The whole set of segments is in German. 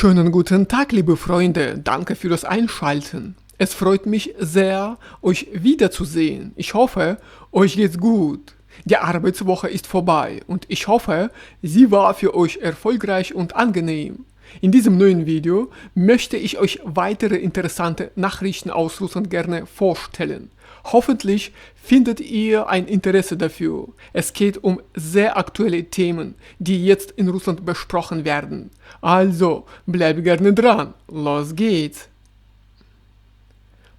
Schönen guten Tag, liebe Freunde. Danke für das Einschalten. Es freut mich sehr, euch wiederzusehen. Ich hoffe, euch geht's gut. Die Arbeitswoche ist vorbei und ich hoffe, sie war für euch erfolgreich und angenehm. In diesem neuen Video möchte ich euch weitere interessante Nachrichten aus Russland gerne vorstellen. Hoffentlich findet ihr ein Interesse dafür. Es geht um sehr aktuelle Themen, die jetzt in Russland besprochen werden. Also, bleibt gerne dran. Los geht's!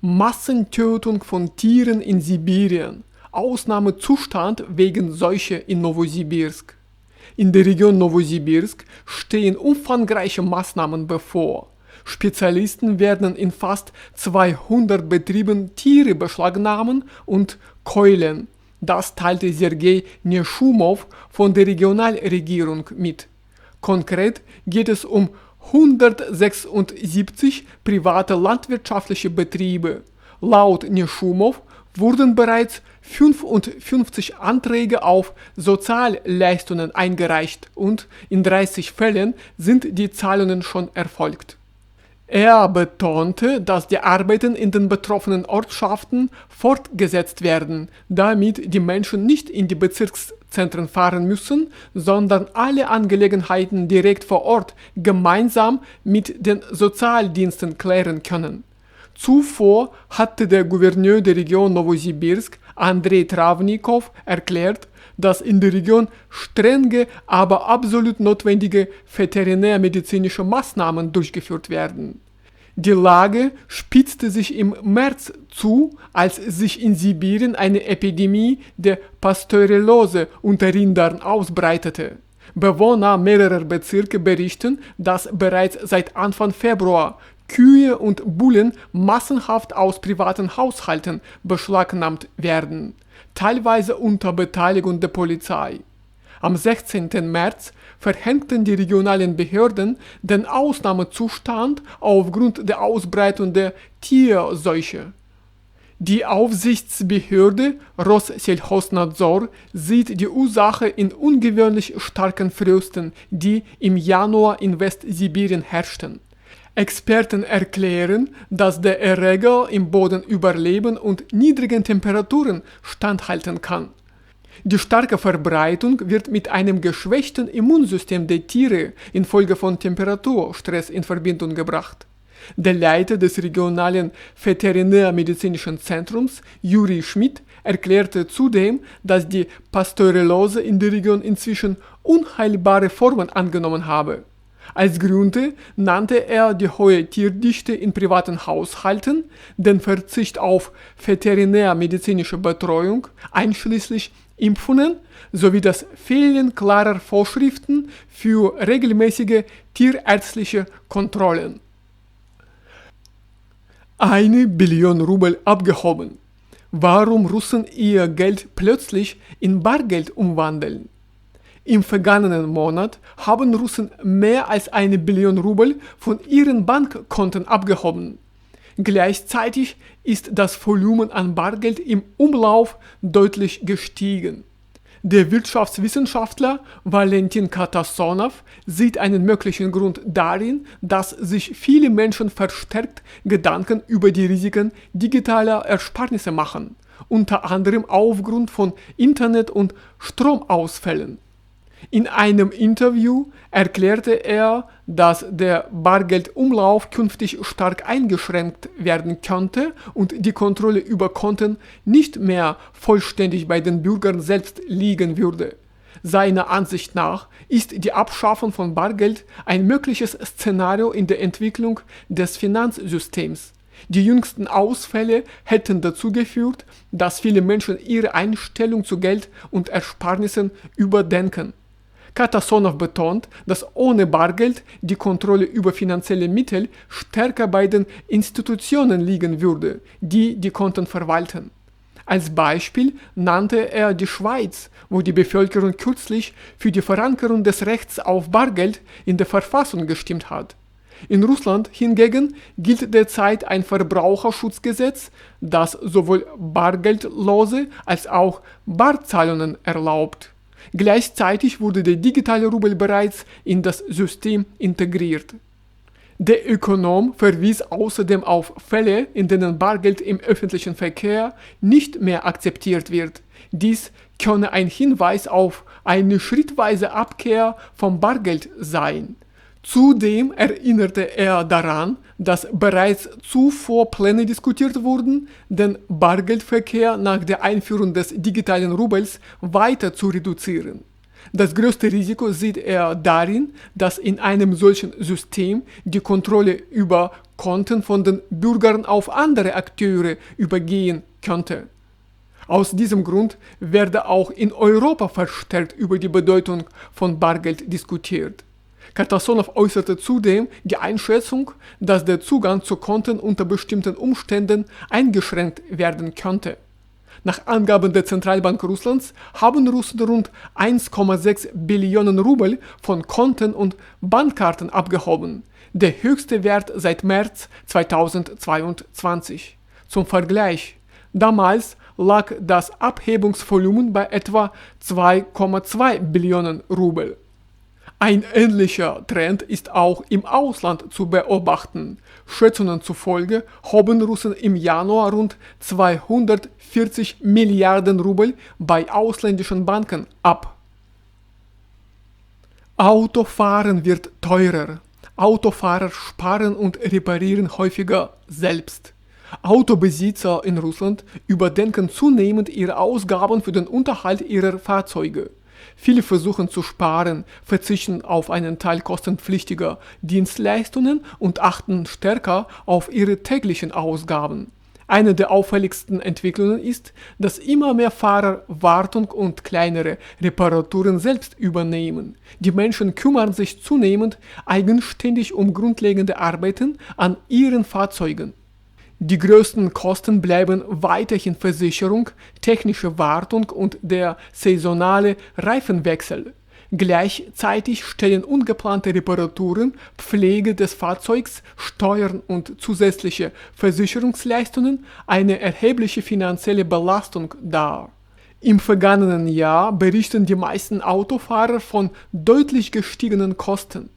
Massentötung von Tieren in Sibirien. Ausnahmezustand wegen Seuche in Nowosibirsk. In der Region Nowosibirsk stehen umfangreiche Maßnahmen bevor. Spezialisten werden in fast 200 Betrieben Tiere beschlagnahmen und keulen. Das teilte Sergei Neschumow von der Regionalregierung mit. Konkret geht es um 176 private landwirtschaftliche Betriebe. Laut Neschumow wurden bereits 55 Anträge auf Sozialleistungen eingereicht und in 30 Fällen sind die Zahlungen schon erfolgt. Er betonte, dass die Arbeiten in den betroffenen Ortschaften fortgesetzt werden, damit die Menschen nicht in die Bezirkszentren fahren müssen, sondern alle Angelegenheiten direkt vor Ort gemeinsam mit den Sozialdiensten klären können. Zuvor hatte der Gouverneur der Region Nowosibirsk, Andrei Travnikov, erklärt, dass in der Region strenge, aber absolut notwendige veterinärmedizinische Maßnahmen durchgeführt werden. Die Lage spitzte sich im März zu, als sich in Sibirien eine Epidemie der Pasteurellose unter Rindern ausbreitete. Bewohner mehrerer Bezirke berichten, dass bereits seit Anfang Februar Kühe und Bullen massenhaft aus privaten Haushalten beschlagnahmt werden, teilweise unter Beteiligung der Polizei. Am 16. März verhängten die regionalen Behörden den Ausnahmezustand aufgrund der Ausbreitung der Tierseuche. Die Aufsichtsbehörde Rossельхознадзор sieht die Ursache in ungewöhnlich starken Frösten, die im Januar in Westsibirien herrschten. Experten erklären, dass der Erreger im Boden überleben und niedrigen Temperaturen standhalten kann. Die starke Verbreitung wird mit einem geschwächten Immunsystem der Tiere infolge von Temperaturstress in Verbindung gebracht. Der Leiter des regionalen Veterinärmedizinischen Zentrums, Juri Schmidt, erklärte zudem, dass die Pasteurellose in der Region inzwischen unheilbare Formen angenommen habe. Als Gründe nannte er die hohe Tierdichte in privaten Haushalten, den Verzicht auf veterinärmedizinische Betreuung, einschließlich Impfungen, sowie das Fehlen klarer Vorschriften für regelmäßige tierärztliche Kontrollen. 1 Billion Rubel abgehoben. Warum Russen ihr Geld plötzlich in Bargeld umwandeln? Im vergangenen Monat haben Russen mehr als 1 Billion Rubel von ihren Bankkonten abgehoben. Gleichzeitig ist das Volumen an Bargeld im Umlauf deutlich gestiegen. Der Wirtschaftswissenschaftler Valentin Katasonow sieht einen möglichen Grund darin, dass sich viele Menschen verstärkt Gedanken über die Risiken digitaler Ersparnisse machen, unter anderem aufgrund von Internet- und Stromausfällen. In einem Interview erklärte er, dass der Bargeldumlauf künftig stark eingeschränkt werden könnte und die Kontrolle über Konten nicht mehr vollständig bei den Bürgern selbst liegen würde. Seiner Ansicht nach ist die Abschaffung von Bargeld ein mögliches Szenario in der Entwicklung des Finanzsystems. Die jüngsten Ausfälle hätten dazu geführt, dass viele Menschen ihre Einstellung zu Geld und Ersparnissen überdenken. Katasonow betont, dass ohne Bargeld die Kontrolle über finanzielle Mittel stärker bei den Institutionen liegen würde, die die Konten verwalten. Als Beispiel nannte er die Schweiz, wo die Bevölkerung kürzlich für die Verankerung des Rechts auf Bargeld in der Verfassung gestimmt hat. In Russland hingegen gilt derzeit ein Verbraucherschutzgesetz, das sowohl bargeldlose als auch Barzahlungen erlaubt. Gleichzeitig wurde der digitale Rubel bereits in das System integriert. Der Ökonom verwies außerdem auf Fälle, in denen Bargeld im öffentlichen Verkehr nicht mehr akzeptiert wird. Dies könne ein Hinweis auf eine schrittweise Abkehr vom Bargeld sein. Zudem erinnerte er daran, dass bereits zuvor Pläne diskutiert wurden, den Bargeldverkehr nach der Einführung des digitalen Rubels weiter zu reduzieren. Das größte Risiko sieht er darin, dass in einem solchen System die Kontrolle über Konten von den Bürgern auf andere Akteure übergehen könnte. Aus diesem Grund werde auch in Europa verstärkt über die Bedeutung von Bargeld diskutiert. Kartasonow äußerte zudem die Einschätzung, dass der Zugang zu Konten unter bestimmten Umständen eingeschränkt werden könnte. Nach Angaben der Zentralbank Russlands haben Russen rund 1,6 Billionen Rubel von Konten und Bankkarten abgehoben, der höchste Wert seit März 2022. Zum Vergleich, damals lag das Abhebungsvolumen bei etwa 2,2 Billionen Rubel. Ein ähnlicher Trend ist auch im Ausland zu beobachten. Schätzungen zufolge hoben Russen im Januar rund 240 Milliarden Rubel bei ausländischen Banken ab. Autofahren wird teurer. Autofahrer sparen und reparieren häufiger selbst. Autobesitzer in Russland überdenken zunehmend ihre Ausgaben für den Unterhalt ihrer Fahrzeuge. Viele versuchen zu sparen, verzichten auf einen Teil kostenpflichtiger Dienstleistungen und achten stärker auf ihre täglichen Ausgaben. Eine der auffälligsten Entwicklungen ist, dass immer mehr Fahrer Wartung und kleinere Reparaturen selbst übernehmen. Die Menschen kümmern sich zunehmend eigenständig um grundlegende Arbeiten an ihren Fahrzeugen. Die größten Kosten bleiben weiterhin Versicherung, technische Wartung und der saisonale Reifenwechsel. Gleichzeitig stellen ungeplante Reparaturen, Pflege des Fahrzeugs, Steuern und zusätzliche Versicherungsleistungen eine erhebliche finanzielle Belastung dar. Im vergangenen Jahr berichten die meisten Autofahrer von deutlich gestiegenen Kosten.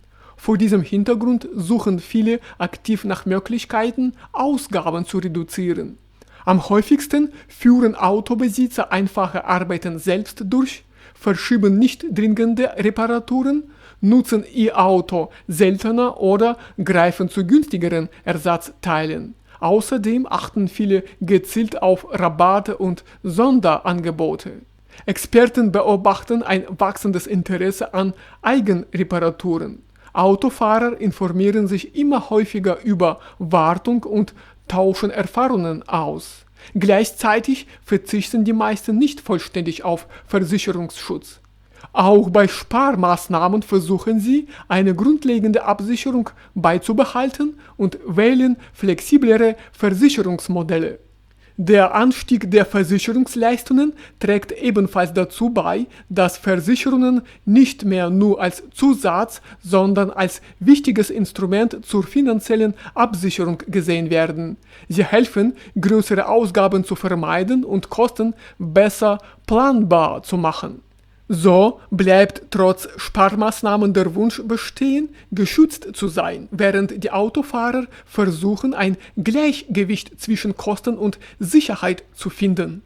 Vor diesem Hintergrund suchen viele aktiv nach Möglichkeiten, Ausgaben zu reduzieren. Am häufigsten führen Autobesitzer einfache Arbeiten selbst durch, verschieben nicht dringende Reparaturen, nutzen ihr Auto seltener oder greifen zu günstigeren Ersatzteilen. Außerdem achten viele gezielt auf Rabatte und Sonderangebote. Experten beobachten ein wachsendes Interesse an Eigenreparaturen. Autofahrer informieren sich immer häufiger über Wartung und tauschen Erfahrungen aus. Gleichzeitig verzichten die meisten nicht vollständig auf Versicherungsschutz. Auch bei Sparmaßnahmen versuchen sie, eine grundlegende Absicherung beizubehalten und wählen flexiblere Versicherungsmodelle. Der Anstieg der Versicherungsleistungen trägt ebenfalls dazu bei, dass Versicherungen nicht mehr nur als Zusatz, sondern als wichtiges Instrument zur finanziellen Absicherung gesehen werden. Sie helfen, größere Ausgaben zu vermeiden und Kosten besser planbar zu machen. So bleibt trotz Sparmaßnahmen der Wunsch bestehen, geschützt zu sein, während die Autofahrer versuchen, ein Gleichgewicht zwischen Kosten und Sicherheit zu finden.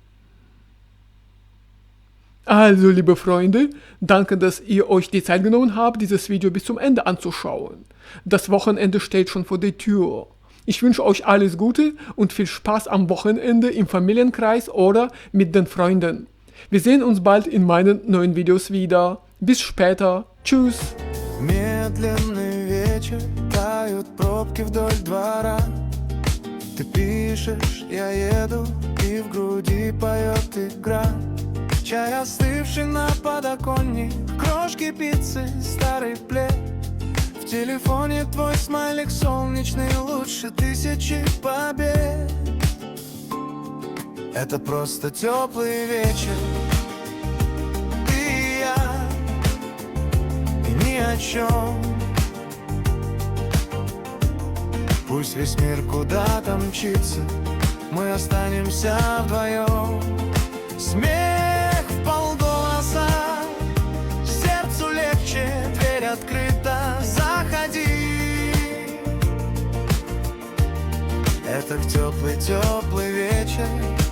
Also, liebe Freunde, danke, dass ihr euch die Zeit genommen habt, dieses Video bis zum Ende anzuschauen. Das Wochenende steht schon vor der Tür. Ich wünsche euch alles Gute und viel Spaß am Wochenende im Familienkreis oder mit den Freunden. Wir sehen uns bald in meinen neuen Videos wieder. Bis später. Tschüss. Медленный вечер, тают пробки вдоль двора. Ты пишешь, я еду, и в груди поет игра. Чай остывший на подоконник, крошки пиццы, старый плед. В телефоне твой смайлик солнечный, лучше тысячи побед. Это просто теплый вечер, ты и я, и ни о чем. Пусть весь мир куда-то мчится, мы останемся вдвоем. Смех вполголоса, сердцу легче, дверь открыта, заходи. просто в теплый-теплый вечер